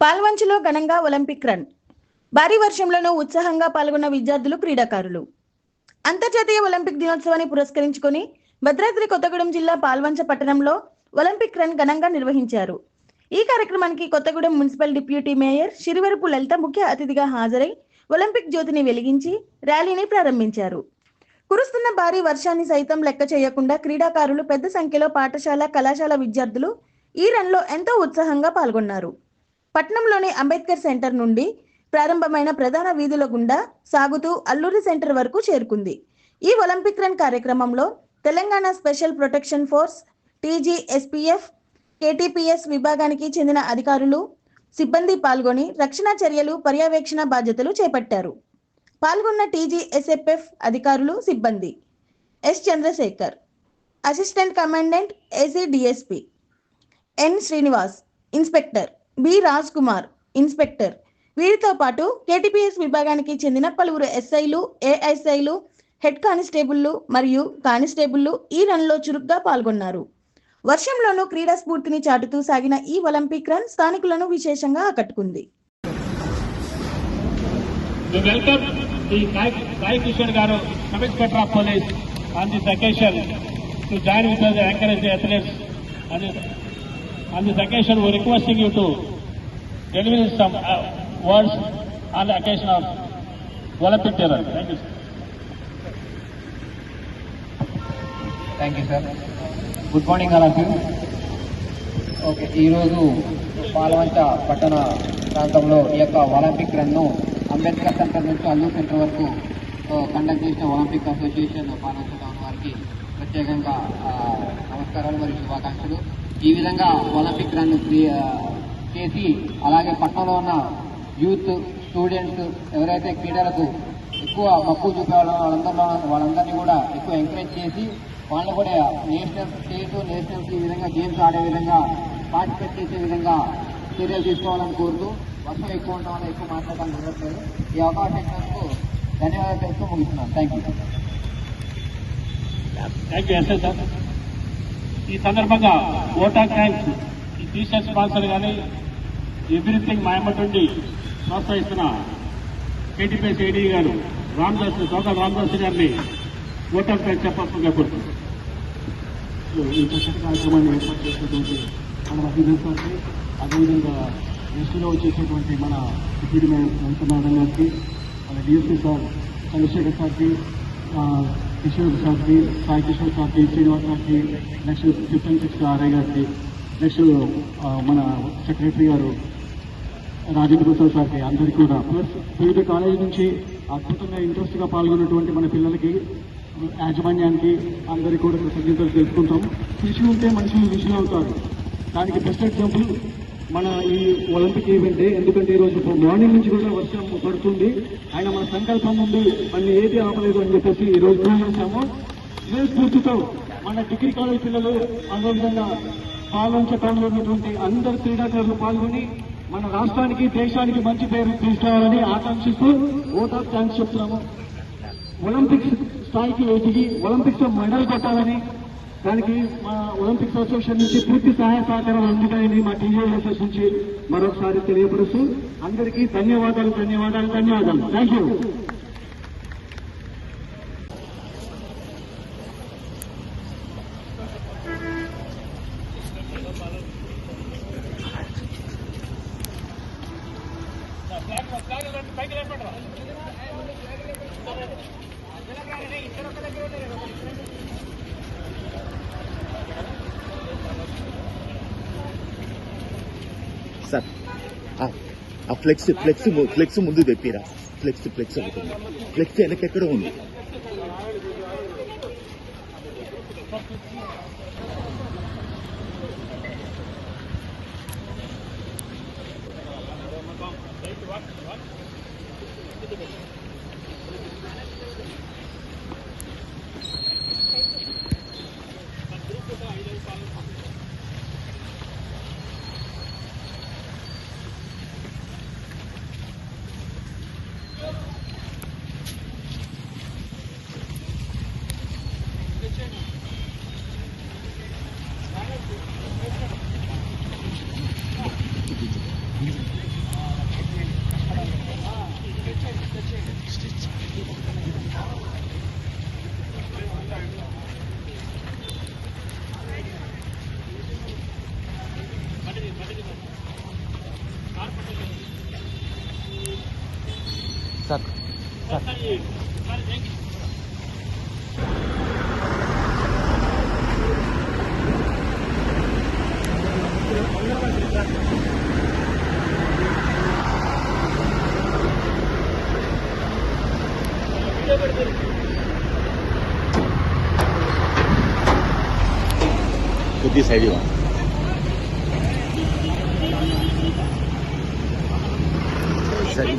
పాల్వంచలో ఘనంగా Olympic run. భారీ వర్షంలోనూ ఉత్సాహంగా పాల్గొన్న విద్యార్థులు, క్రీడాకారులు. అంతర్జాతీయ ఒలింపిక్ దినోత్సవాన్ని పురస్కరించుకొని భద్రాద్రి కొత్తగూడెం జిల్లా పాల్వంచ పట్టణంలో ఒలింపిక్ రన్ ఘనంగా నిర్వహించారు. ఈ కార్యక్రమానికి కొత్తగూడెం మున్సిపల్ డిప్యూటీ మేయర్ శిరివరపు లలిత ముఖ్య అతిథిగా హాజరై ఒలింపిక్ జ్యోతిని వెలిగించి ర్యాలీని ప్రారంభించారు. కురుస్తున్న భారీ వర్షాన్ని సైతం లెక్క చేయకుండా క్రీడాకారులు పెద్ద సంఖ్యలో పాఠశాల, కళాశాల విద్యార్థులు ఈ రన్లో ఎంతో ఉత్సాహంగా పాల్గొన్నారు. పట్టణంలోని అంబేద్కర్ సెంటర్ నుండి ప్రారంభమైన ప్రధాన వీధుల గుండా సాగుతూ అల్లూరి సెంటర్ వరకు చేరుకుంది. ఈ ఒలింపిక్ రన్ కార్యక్రమంలో Telangana special protection force, TGSPF, KTPS విభాగానికి చెందిన అధికారులు, సిబ్బంది పాల్గొని రక్షణ చర్యలు, పర్యవేక్షణ బాధ్యతలు చేపట్టారు. పాల్గొన్న TGSPF అధికారులు, సిబ్బంది S Chandrasekhar, assistant commandant ACDSP, N Srinivas, inspector B Raj Kumar, inspector. వీరితో పాటు KTPS విభాగానికి చెందిన పలువురు SIలు, ASIలు, హెడ్ కానిస్టేబుళ్లు మరియు కానిస్టేబుళ్లు ఈ రన్లో చురుగ్గా పాల్గొన్నారు. వర్షంలోనూ క్రీడా స్ఫూర్తిని చాటుతూ సాగిన ఈ ఒలింపిక్ రన్ స్థానికులను విశేషంగా ఆకట్టుకుంది. On this occasion, we are requesting you to deliver some words on the occasion of Olympic Day. Thank you, sir. Thank you, sir. Good morning, all of you. Okay, ఈ రోజు పాల్వంచ పట్టణ ప్రాంతంలో ఈ యొక్క Olympic run Ambedkar centre నుంచి Alluri centre వరకు conduct చేసిన Olympic association Palvancha town వారికి ప్రత్యేకంగా నమస్కారాలు మరియు శుభాకాంక్షలు. ఈ విధంగా ఒలింపిక్ రన్ చేసి అలాగే పట్టణంలో ఉన్న యూత్, స్టూడెంట్స్ ఎవరైతే క్రీడలకు ఎక్కువ మక్కువ చూపేవాళ్ళో వాళ్ళందరినీ కూడా ఎక్కువ ఎంకరేజ్ చేసి వాళ్ళు కూడా నేషనల్, స్టేట్, నేషనల్స్ ఈ విధంగా గేమ్స్ ఆడే విధంగా పార్టిసిపేట్ చేసే విధంగా చర్యలు తీసుకోవాలని కోరుతూ, వర్షం ఎక్కువ ఉండడం వల్ల ఎక్కువ మాట్లాడడానికి జరగట్లేదు. ఈ అవకాశం ఇచ్చినందుకు ధన్యవాదాలు తెలుస్తూ ముగిస్తున్నాను. Thank you. సార్, ఈ సందర్భంగా ఓటా థ్యాంక్స్ ఈ టీషర్ట్ స్పాన్సర్ కానీ ఎవ్రీథింగ్ మాయమటుండి ప్రోత్సహిస్తున్న KTPS AD గారు సోకల్ రామదాస్ గారిని ఓటా థ్యాంక్స్ చెప్పాల్సిందిగా కోరుతున్నాను. ఈ చక్కటి కార్యక్రమాన్ని ఏర్పాటు చేసినటువంటి మన అభినందనకి, అదేవిధంగా ఎస్టీలో వచ్చేసినటువంటి మన డిప్యూటీ మేయర్ వెంకటనారాయణ గారికి, మన DSP సార్ చంద్రశేఖర్ సార్కి, కిషోర్ సార్కి, సాయి కిషోర్ సార్కి, శ్రీనివాస్ సార్కి, నెక్స్ట్ డిఫెన్స్ RI గారికి, నెక్స్ట్ మన సెక్రటరీ గారు రాజేంద్ర ప్రసాద్ సార్కి, అందరికీ కూడా, ప్లస్ వివిధ కాలేజీ నుంచి అద్భుతంగా ఇంట్రెస్ట్గా పాల్గొన్నటువంటి మన పిల్లలకి, యాజమాన్యానికి అందరికీ కూడా కృతజ్ఞతలు తెలుసుకుంటాం. కృషి ఉంటే మనుషులు ఋషులు అవుతారు. దానికి బెస్ట్ ఎగ్జాంపుల్ మన ఈ ఒలింపిక్ ఈవెంటే. ఎందుకంటే ఈరోజు మార్నింగ్ నుంచి కూడా వర్షం పడుతుంది, ఆయన మన సంకల్పం ఉంది, మన ఏది ఆపలేదు అని చెప్పేసి ఈరోజు చేశాము. ఇదే స్ఫూర్తితో మన డిగ్రీ కాలేజ్ పిల్లలు, అదేవిధంగా పాల్వంచ టౌన్లో ఉన్నటువంటి అందరు క్రీడాకారులు పాల్గొని మన రాష్ట్రానికి, దేశానికి మంచి పేరు తీసుకురావాలని ఆకాంక్షిస్తూ ఓట్ ఆఫ్ థ్యాంక్స్ చెప్తున్నాము. ఒలింపిక్స్ స్థాయికి ఎదిగి ఒలింపిక్స్ లో మెడల్ కొట్టాలని, దానికి మా ఒలింపిక్స్ అసోసియేషన్ నుంచి పూర్తి సహాయ సహకారాలు అందుతాయని మా TGSS నుంచి మరొకసారి తెలియపరుస్తూ అందరికీ ధన్యవాదాలు. Thank you. సార్, ఆ ఫ్లెక్స్ ముందు తెప్పిరా. ఫ్లెక్స్ అవుతుంది. ఫ్లెక్స్ వెనకెక్కడో ఉంది. కొద్ది సైడ్ ఇవ్వ సరే